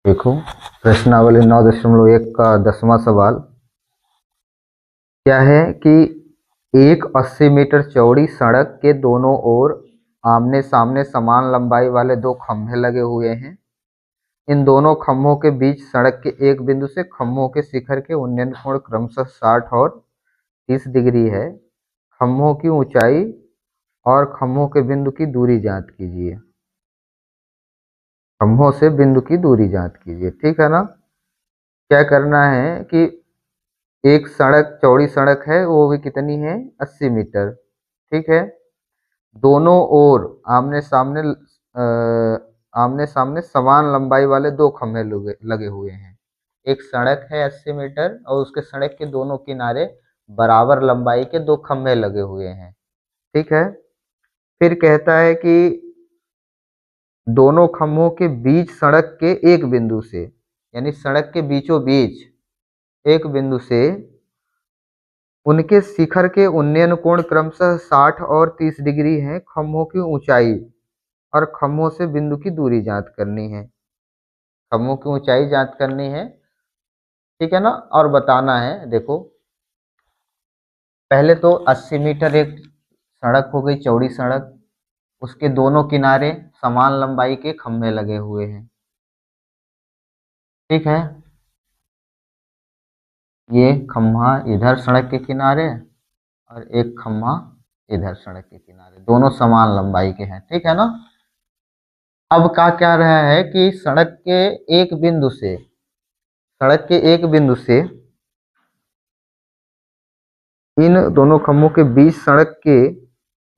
देखो, प्रश्नावली 9.1 का 10वां सवाल क्या है कि एक 80 मीटर चौड़ी सड़क के दोनों ओर आमने सामने समान लंबाई वाले दो खंभे लगे हुए हैं। इन दोनों खंभों के बीच सड़क के एक बिंदु से खंभों के शिखर के उन्नयन कोण क्रमशः 60 और 30 डिग्री है। खंभों की ऊंचाई और खंभों के बिंदु की दूरी ज्ञात कीजिए। खंभों से बिंदु की दूरी ज्ञात कीजिए, ठीक है ना। क्या करना है कि एक सड़क चौड़ी सड़क है, वो भी कितनी है, 80 मीटर, ठीक है। दोनों ओर आमने सामने समान लंबाई वाले दो खंभे लगे हुए हैं। एक सड़क है 80 मीटर और उसके सड़क के दोनों किनारे बराबर लंबाई के दो खंभे लगे हुए हैं, ठीक है। फिर कहता है कि दोनों खंभों के बीच सड़क के एक बिंदु से, यानी सड़क के बीचों बीच एक बिंदु से उनके शिखर के उन्नयन कोण क्रमशः 60 और 30 डिग्री है। खंभों की ऊंचाई और खंभों से बिंदु की दूरी ज्ञात करनी है। खंभों की ऊंचाई ज्ञात करनी है, ठीक है ना, और बताना है। देखो, पहले तो 80 मीटर एक सड़क हो गई, चौड़ी सड़क, उसके दोनों किनारे समान लंबाई के खंभे लगे हुए हैं, ठीक है। ये खंभा इधर सड़क के किनारे और एक खंभा इधर सड़क के किनारे, दोनों समान लंबाई के हैं, ठीक है ना। अब क्या रहा है कि सड़क के एक बिंदु से इन दोनों खंभों के बीच सड़क के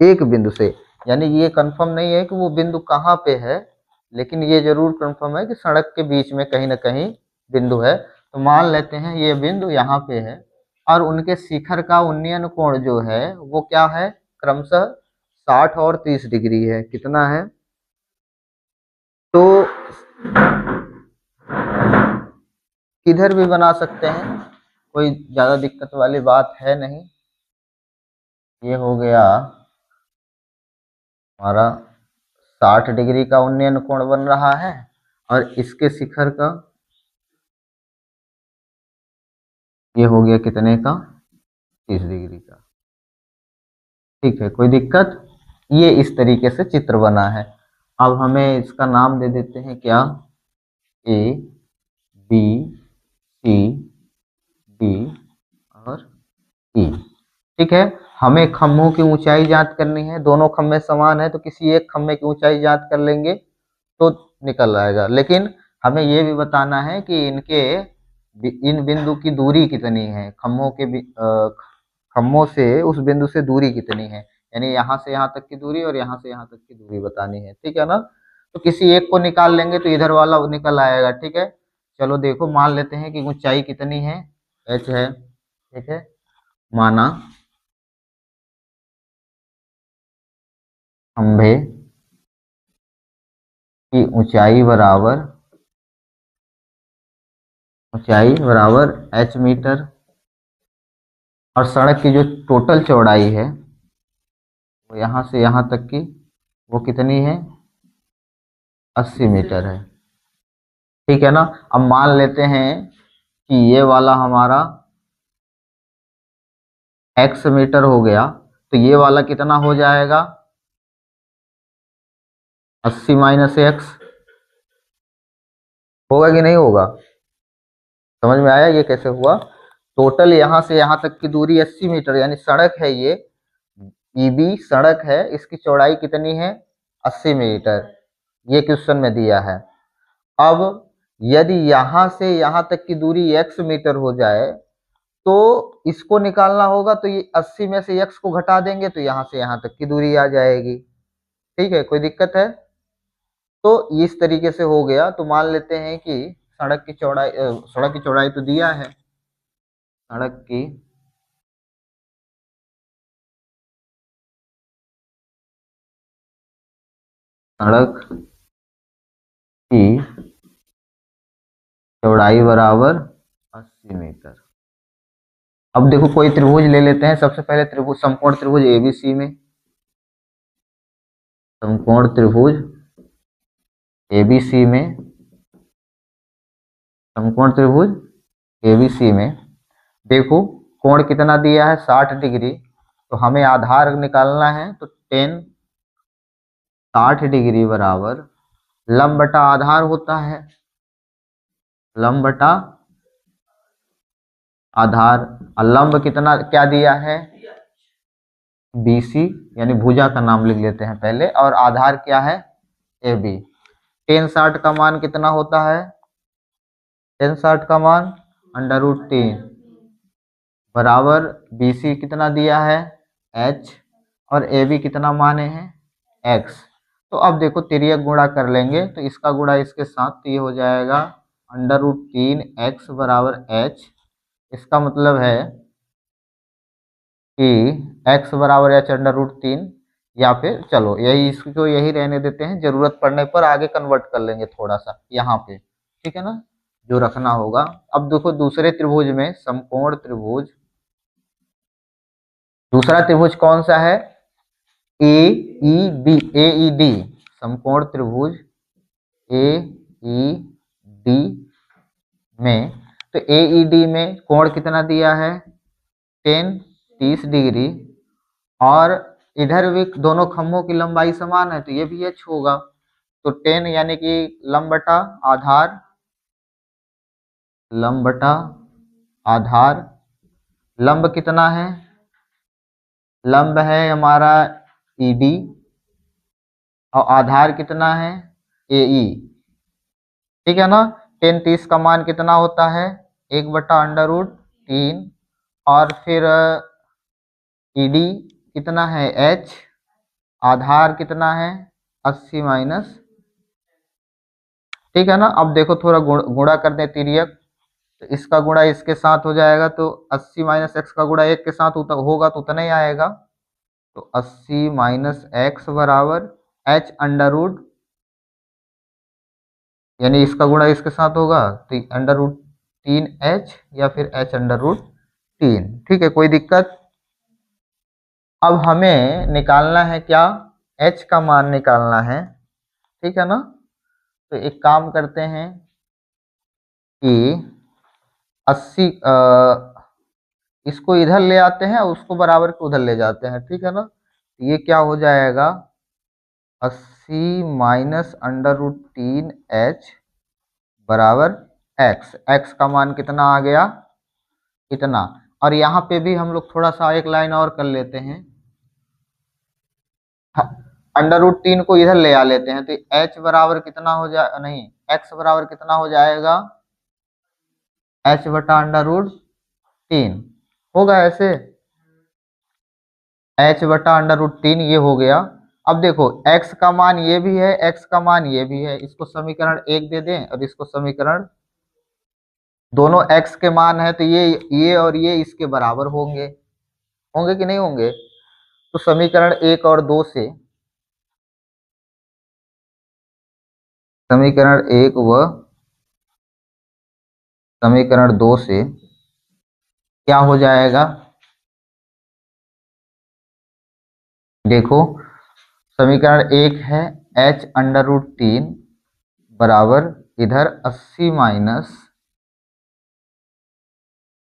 एक बिंदु से, यानी ये कंफर्म नहीं है कि वो बिंदु कहाँ पे है, लेकिन ये जरूर कंफर्म है कि सड़क के बीच में कहीं ना कहीं बिंदु है। तो मान लेते हैं ये बिंदु यहाँ पे है और उनके शिखर का उन्नयन कोण जो है वो क्या है, क्रमशः 60 और 30 डिग्री है। कितना है, तो किधर भी बना सकते हैं, कोई ज्यादा दिक्कत वाली बात है नहीं। ये हो गया हमारा 60 डिग्री का उन्नयन कोण बन रहा है और इसके शिखर का ये हो गया कितने का, 30 डिग्री का, ठीक है। कोई दिक्कत, ये इस तरीके से चित्र बना है। अब हमें इसका नाम दे देते हैं क्या, ए बी सी डी और ई, ठीक है। हमें खंभों की ऊंचाई ज्ञात करनी है, दोनों खंभे समान है तो किसी एक खंभे की ऊंचाई ज्ञात कर लेंगे तो निकल आएगा। लेकिन हमें ये भी बताना है कि इन बिंदु की दूरी कितनी है, खंभों से उस बिंदु से दूरी कितनी है, यानी यहाँ से यहाँ तक की दूरी और यहाँ से यहाँ तक की दूरी बतानी है, ठीक है ना। तो किसी एक को निकाल लेंगे तो इधर वाला निकल आएगा, ठीक है। चलो देखो, मान लेते हैं कि ऊंचाई कितनी है, h है, ठीक है। माना खंभे की ऊंचाई बराबर h मीटर और सड़क की जो टोटल चौड़ाई है वो यहाँ से यहाँ तक की वो कितनी है, 80 मीटर है, ठीक है ना। अब मान लेते हैं कि ये वाला हमारा x मीटर हो गया, तो ये वाला कितना हो जाएगा, 80 माइनस एक्स, होगा कि नहीं होगा, समझ में आया ये कैसे हुआ। टोटल यहाँ से यहाँ तक की दूरी 80 मीटर, यानी सड़क है ये, ईबी सड़क है, इसकी चौड़ाई कितनी है, 80 मीटर, ये क्वेश्चन में दिया है। अब यदि यहाँ से यहाँ तक की दूरी x मीटर हो जाए तो इसको निकालना होगा, तो ये 80 में से x को घटा देंगे तो यहाँ से यहाँ तक की दूरी आ जाएगी, ठीक है। कोई दिक्कत है, तो इस तरीके से हो गया। तो मान लेते हैं कि सड़क की चौड़ाई तो दिया है, सड़क की सड़क की चौड़ाई बराबर 80 मीटर। अब देखो, कोई त्रिभुज ले लेते हैं। सबसे पहले त्रिभुज, समकोण त्रिभुज एबीसी में, समकोण त्रिभुज एबीसी में समकोण त्रिभुज एबीसी में देखो कोण कितना दिया है 60 डिग्री, तो हमें आधार निकालना है, तो 10 60 डिग्री बराबर लंब बटा आधार होता है, लंब बटा आधार। और लंब कितना क्या दिया है BC, यानी भुजा का नाम लिख लेते हैं पहले, और आधार क्या है AB। 10 60 का मान कितना होता है, 10 60 का मान √3 बराबर BC कितना दिया है H, और AB कितना माने हैं X। तो अब देखो तिर्यक गुणा कर लेंगे, तो इसका गुणा इसके साथ, तो ये हो जाएगा √3x बराबर H। इसका मतलब है कि x बराबर h √3, या फिर चलो यही इसको यही रहने देते हैं, जरूरत पड़ने पर आगे कन्वर्ट कर लेंगे थोड़ा सा यहाँ पे, ठीक है ना, जो रखना होगा। अब देखो दूसरे त्रिभुज में, समकोण त्रिभुज, दूसरा त्रिभुज कौन सा है AED, समकोण त्रिभुज AED में, तो AED में कोण कितना दिया है 10 30 डिग्री, और इधर भी दोनों खंभों की लंबाई समान है, तो ये भी h होगा। तो 10 यानी कि लंब बटा आधार, लंब बटा आधार, लंब कितना है, लंब है हमारा ED, और आधार कितना है AE, ठीक है ना। 10 30 का मान कितना होता है 1/√3, और फिर ED कितना है H, आधार कितना है 80 माइनस, ठीक है ना। अब देखो थोड़ा गुणा कर दे तिर्यक, तो इसका गुणा इसके साथ हो जाएगा, तो 80 माइनस x का गुणा 1 के साथ होगा तो उतना ही आएगा, तो 80 माइनस x बराबर h √ यानी इसका गुणा इसके साथ होगा तो √3h, या फिर h √3, ठीक है, कोई दिक्कत। अब हमें निकालना है क्या h का मान निकालना है, ठीक है ना। तो एक काम करते हैं कि 80 इसको इधर ले आते हैं, उसको बराबर को उधर ले जाते हैं, ठीक है ना। ये क्या हो जाएगा 80 माइनस √3h बराबर x का मान कितना आ गया इतना। और यहाँ पे भी हम लोग थोड़ा सा एक लाइन और कर लेते हैं, √3 को इधर ले आ लेते हैं, तो h बराबर कितना हो जाए, नहीं x बराबर कितना हो जाएगा h बटा √3 होगा ऐसे, h बटा √3 ये हो गया। अब देखो x का मान ये भी है, x का मान ये भी है, इसको समीकरण 1 दे दें, और इसको समीकरण, दोनों x के मान है, तो ये और ये इसके बराबर होंगे, होंगे कि नहीं होंगे। तो समीकरण 1 और 2 से, समीकरण 1 व समीकरण 2 से क्या हो जाएगा, देखो समीकरण 1 है h √3 बराबर इधर 80 माइनस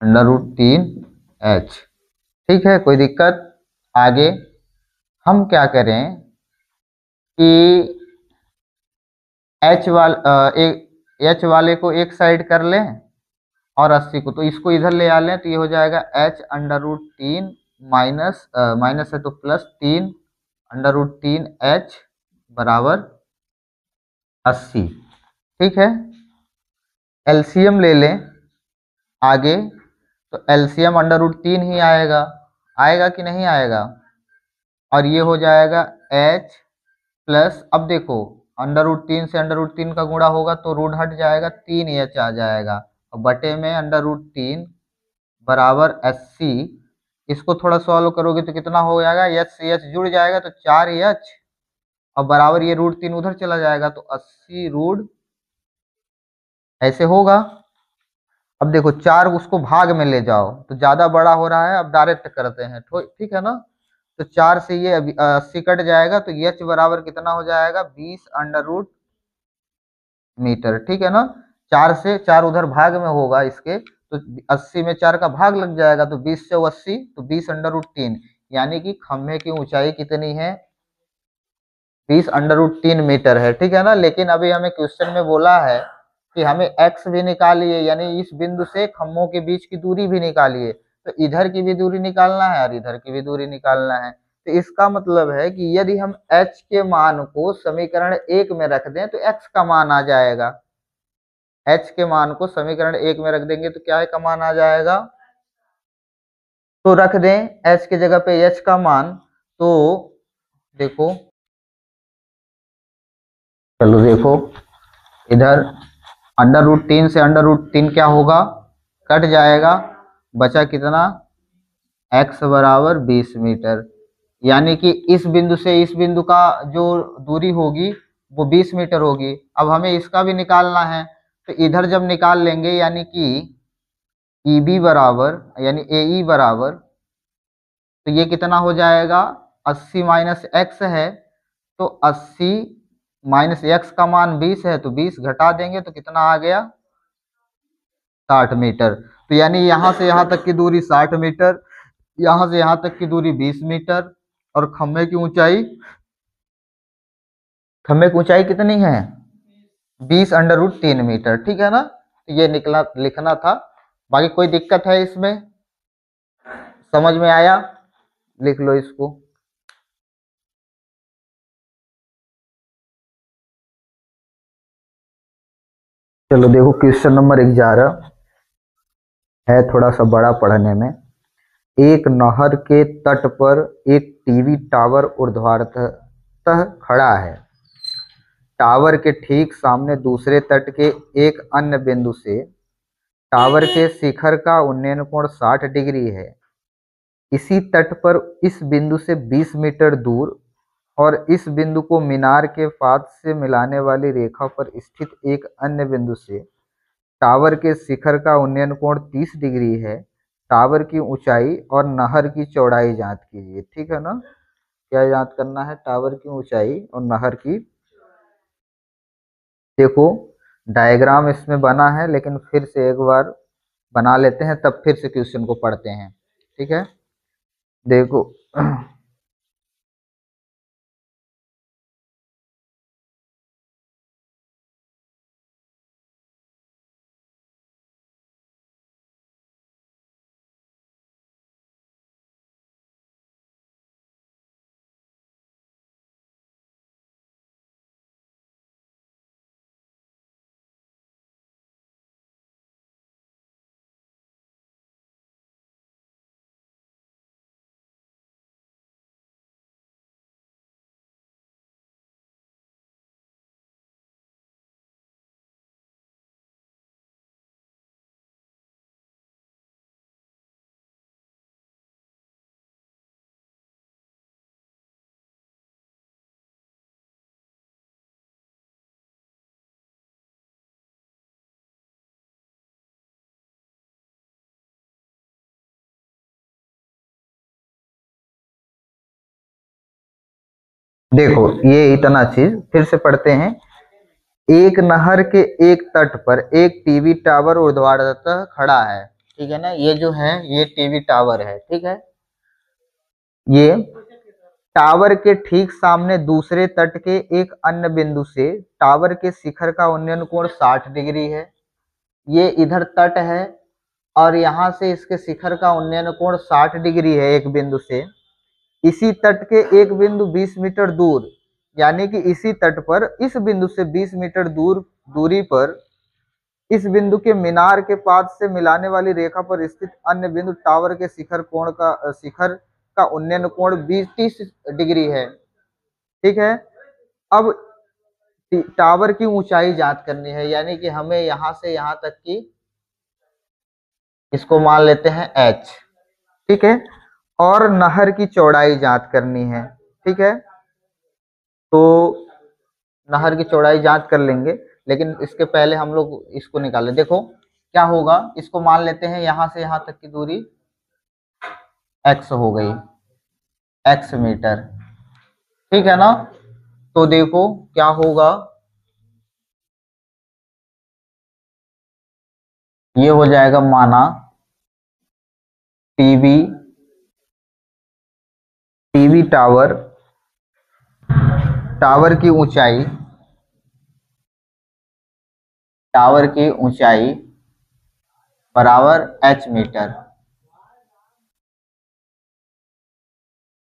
√3h, ठीक है, कोई दिक्कत। आगे हम क्या करें कि h वाले को एक साइड कर लें और 80 को, तो इसको इधर ले आ लें, तो ये हो जाएगा h √3 माइनस माइनस है तो +3 √3h बराबर 80, ठीक है। एलसीएम ले लें आगे, तो एलसीएम √3 ही आएगा, आएगा कि नहीं आएगा, और ये हो जाएगा h प्लस, अब देखो √3 से √3 का गुणा होगा तो रूट हट जाएगा, 3h आ जाएगा, और बटे में √3 बराबर 80, इसको थोड़ा सॉल्व करोगे तो कितना हो जाएगा, h से h जुड़ जाएगा तो 4h, और बराबर ये √3 उधर चला जाएगा, तो 80 रूट ऐसे होगा। अब देखो 4 उसको भाग में ले जाओ, तो ज्यादा बड़ा हो रहा है, अब डायरेक्ट करते हैं, ठीक है ना। तो 4 से ये 80 कट जाएगा, तो h बराबर कितना हो जाएगा 20 √मीटर, ठीक है ना। 4 से 4 उधर भाग में होगा इसके, तो 80 में 4 का भाग लग जाएगा, तो 20 से 80, तो 20√3, यानी कि खंभे की ऊंचाई कितनी है, 20√3 मीटर है। ठीक है ना। लेकिन अभी हमें क्वेश्चन में बोला है कि हमें एक्स भी निकालिए, यानी इस बिंदु से खंभों के बीच की दूरी भी निकालिए, तो इधर की भी दूरी निकालना है और इधर की भी दूरी निकालना है। तो इसका मतलब है कि यदि हम h के मान को समीकरण 1 में रख दें तो x का मान आ जाएगा। h के मान को समीकरण 1 में रख देंगे तो क्या है का मान आ जाएगा, तो रख दें h की जगह पे h का मान, तो देखो, चलो देखो, इधर √3 से √3 क्या होगा, कट जाएगा, बचा कितना, x बराबर 20 मीटर, यानी कि इस बिंदु से इस बिंदु का जो दूरी होगी वो 20 मीटर होगी। अब हमें इसका भी निकालना है, तो इधर जब निकाल लेंगे, यानी कि EB बराबर, यानी AE बराबर, तो ये कितना हो जाएगा, 80 माइनस एक्स है, तो 80 माइनस एक्स का मान 20 है, तो 20 घटा देंगे तो कितना आ गया, 60 मीटर। तो यानी यहाँ से यहाँ तक की दूरी 60 मीटर, यहाँ से यहाँ तक की दूरी 20 मीटर, और खम्भे की ऊंचाई कितनी है, 20√3 मीटर। ठीक है ना। तो ये निकला, लिखना था। बाकी कोई दिक्कत है इसमें, समझ में आया, लिख लो इसको। चलो देखो, क्वेश्चन नंबर 11 है थोड़ा सा बड़ा पढ़ने में। एक नहर के तट पर एक टीवी टावर ऊर्ध्वाधरतः खड़ा है। टावर के ठीक सामने दूसरे तट के एक अन्य बिंदु से टावर के शिखर का उन्नयन कोण 60 डिग्री है। इसी तट पर इस बिंदु से 20 मीटर दूर और इस बिंदु को मीनार के फाद से मिलाने वाली रेखा पर स्थित एक अन्य बिंदु से टावर के शिखर का उन्नयन कोण 30 डिग्री है। टावर की ऊंचाई और नहर की चौड़ाई ज्ञात कीजिए। ठीक है ना। क्या ज्ञात करना है, टावर की ऊंचाई और नहर की। देखो, डायग्राम इसमें बना है, लेकिन फिर से एक बार बना लेते हैं, तब फिर से क्वेश्चन को पढ़ते हैं। ठीक है। देखो, देखो, ये इतना चीज फिर से पढ़ते हैं। एक नहर के एक तट पर एक टीवी टावर ऊर्ध्वाधरतः खड़ा है। ठीक है ना। ये जो है ये टीवी टावर है। ठीक है। ये टावर के ठीक सामने दूसरे तट के एक अन्य बिंदु से टावर के शिखर का उन्नयन कोण 60 डिग्री है। ये इधर तट है और यहाँ से इसके शिखर का उन्नयन कोण 60 डिग्री है एक बिंदु से। इसी तट के एक बिंदु 20 मीटर दूर, यानी कि इसी तट पर इस बिंदु से 20 मीटर दूरी पर इस बिंदु के मीनार के पाद से मिलाने वाली रेखा पर स्थित अन्य बिंदु टावर के शिखर का उन्नयन कोण 30 डिग्री है। ठीक है। अब टावर की ऊंचाई ज्ञात करनी है, यानी कि हमें यहां से यहां तक की, इसको मान लेते हैं h। ठीक है। और नहर की चौड़ाई ज्ञात करनी है। ठीक है। तो नहर की चौड़ाई जांच कर लेंगे, लेकिन इसके पहले हम लोग इसको निकालें। देखो क्या होगा, इसको मान लेते हैं यहां से यहां तक की दूरी x हो गई, x मीटर। ठीक है ना। तो देखो क्या होगा, ये हो जाएगा माना टीवी टीवी टावर टावर की ऊंचाई बराबर h मीटर।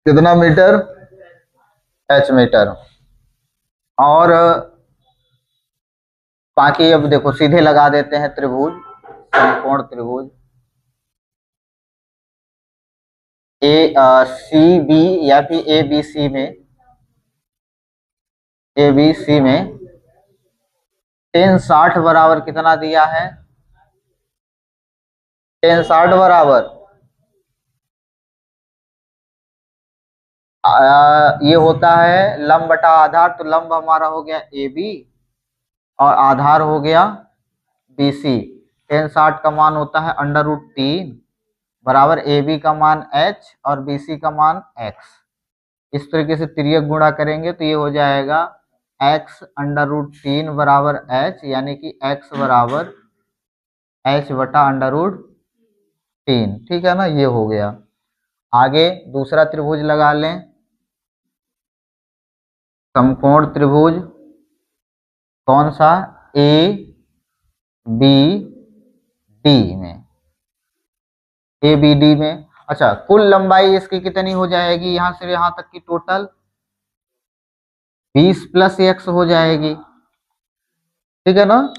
कितना मीटर? h metre. और बाकी अब देखो सीधे लगा देते हैं त्रिभुज, समकोण त्रिभुज सी बी या फिर ए बी सी में टेन 60 बराबर कितना दिया है? टेन 60 बराबर ये होता है लंब बटा आधार, तो लंब हमारा हो गया ए बी और आधार हो गया बी सी। टेन 60 का मान होता है √3 बराबर ए बी का मान h और बी सी का मान x। इस तरीके से तिर्यक गुणा करेंगे तो ये हो जाएगा x √3 बराबर h, यानी कि x बराबर h बटा √3। ठीक है ना, ये हो गया। आगे दूसरा त्रिभुज लगा लें, समकोण त्रिभुज कौन सा? ए बी डी में, ए बी डी में। अच्छा, कुल लंबाई इसकी कितनी हो जाएगी यहां से यहां तक की? टोटल 20 + x हो जाएगी। ठीक है ना।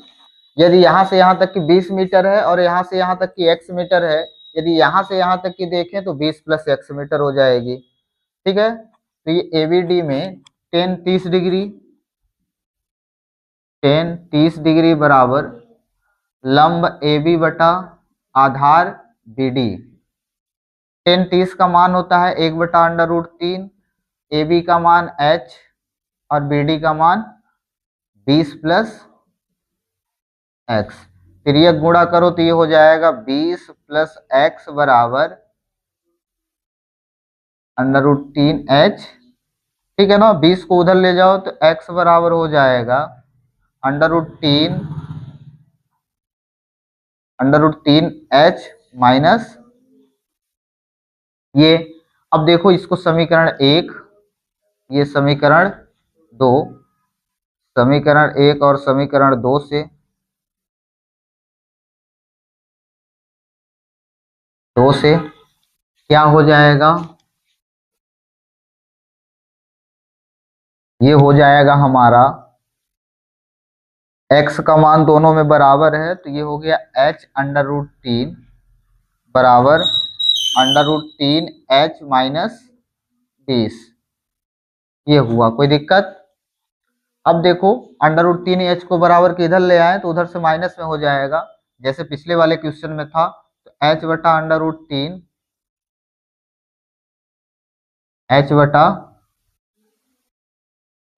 यदि यहां से यहां तक की 20 मीटर है और यहां से यहां तक की x मीटर है, यदि यहां से यहां तक की देखें तो 20 + x मीटर हो जाएगी। ठीक है, तो ये एबीडी में टेन 30 डिग्री बराबर लंब ए बी बटा आधार बी डी। टेन 30 का मान होता है 1 बटा √3, ए बी का मान h और बी डी का मान 20 + x। तिर्यक गुणा करो तो ये हो जाएगा 20 + x बराबर √3h। ठीक है ना, 20 को उधर ले जाओ तो x बराबर हो जाएगा √3h माइनस ये। अब देखो इसको समीकरण 1, ये समीकरण 2, समीकरण 1 और समीकरण 2 से क्या हो जाएगा? ये हो जाएगा हमारा x का मान दोनों में बराबर है, तो ये हो गया h √3 बराबर √3h माइनस 20। ये हुआ, कोई दिक्कत? अब देखो √3h को बराबर के इधर ले आए तो उधर से माइनस में हो जाएगा, जैसे पिछले वाले क्वेश्चन में था। तो h बटा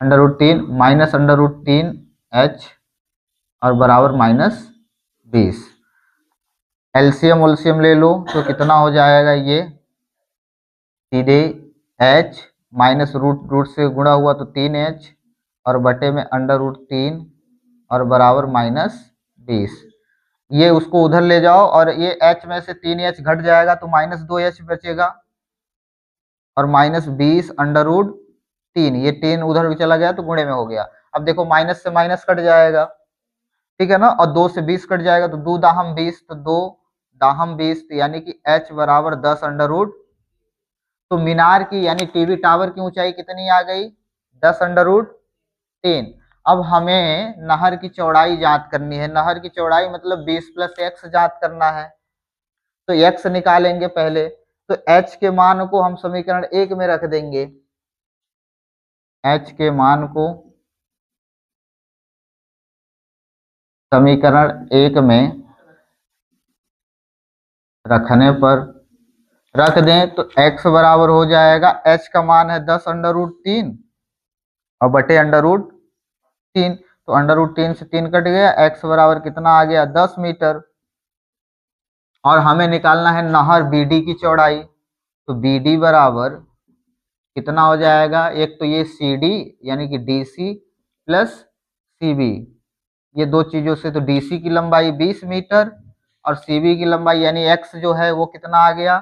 √3 माइनस √3h और बराबर -20। एलसीएम उलसीएम ले लो तो कितना हो जाएगा? ये सीधे h माइनस रूट से गुणा हुआ तो 3h और बटे में √3 और बराबर -20। ये उसको उधर ले जाओ और ये h में से 3h घट जाएगा तो -2h बचेगा और -20 √3, ये 3 उधर भी चला गया तो गुणे में हो गया। अब देखो माइनस से माइनस कट जाएगा, ठीक है ना, और 2 से 20 कट जाएगा तो 2 दाहम 20, तो 2 दाहम 20, तो यानी कि h बराबर 10 तो मीनार की यानी टीवी टावर की ऊंचाई कितनी आ गई? 10 √3। अब हमें नहर की चौड़ाई ज्ञात करनी है। नहर की चौड़ाई मतलब 20 + x ज्ञात करना है, तो x निकालेंगे पहले। तो h के मान को हम समीकरण 1 में रख देंगे। h के मान को समीकरण 1 में रखने पर रख दें तो x बराबर हो जाएगा, h का मान है 10 √3 और बटे √3, तो √3 से 3 कट गया, x बराबर कितना आ गया? 10 मीटर। और हमें निकालना है नहर बीडी की चौड़ाई, तो बीडी बराबर कितना हो जाएगा? एक तो ये CD यानी कि DC प्लस CB, ये दो चीजों से, तो DC की लंबाई 20 मीटर और सीबी की लंबाई यानी एक्स जो है वो कितना आ गया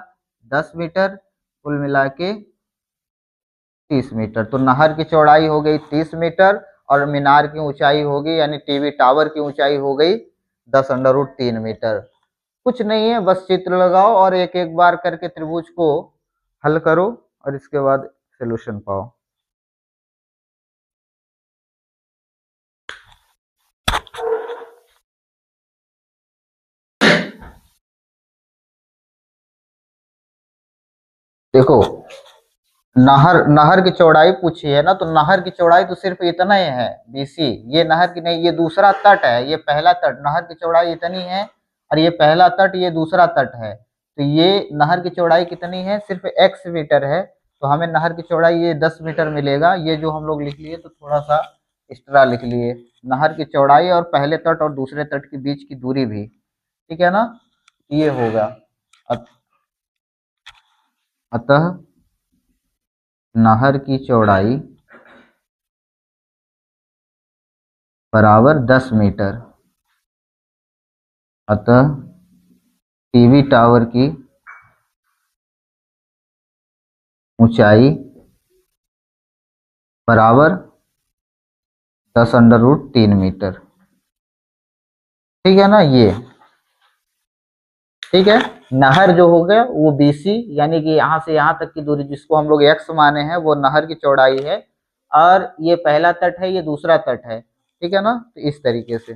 10 मीटर, कुल मिला के 30 मीटर। तो नहर की चौड़ाई हो गई 30 मीटर और मीनार की ऊंचाई हो गई यानी टीवी टावर की ऊंचाई हो गई 10√3 मीटर। कुछ नहीं है, बस चित्र लगाओ और एक एक बार करके त्रिभुज को हल करो और इसके बाद सोल्यूशन पाओ। देखो, नहर नहर की चौड़ाई पूछी है ना, तो नहर की चौड़ाई तो सिर्फ इतना ही है बीसी। ये नहर की नहीं, ये दूसरा तट है, ये पहला तट। नहर की चौड़ाई इतनी है और ये पहला तट, ये दूसरा तट है। तो ये नहर की चौड़ाई कितनी है, सिर्फ एक्स मीटर है। तो हमें नहर की चौड़ाई ये 10 मीटर मिलेगा। ये जो हम लोग लिख लिए तो थोड़ा सा एक्स्ट्रा लिख लिए, नहर की चौड़ाई और पहले तट और दूसरे तट के बीच की दूरी भी, ठीक है ना, ये होगा। अतः नहर की चौड़ाई बराबर 10 मीटर। अतः टीवी टावर की ऊंचाई बराबर 10√3 मीटर। ठीक है ना, ये ठीक है। नहर जो हो गया वो बीसी यानी कि यहाँ से यहाँ तक की दूरी जिसको हम लोग एक्स माने हैं वो नहर की चौड़ाई है, और ये पहला तट है, ये दूसरा तट है। ठीक है ना, तो इस तरीके से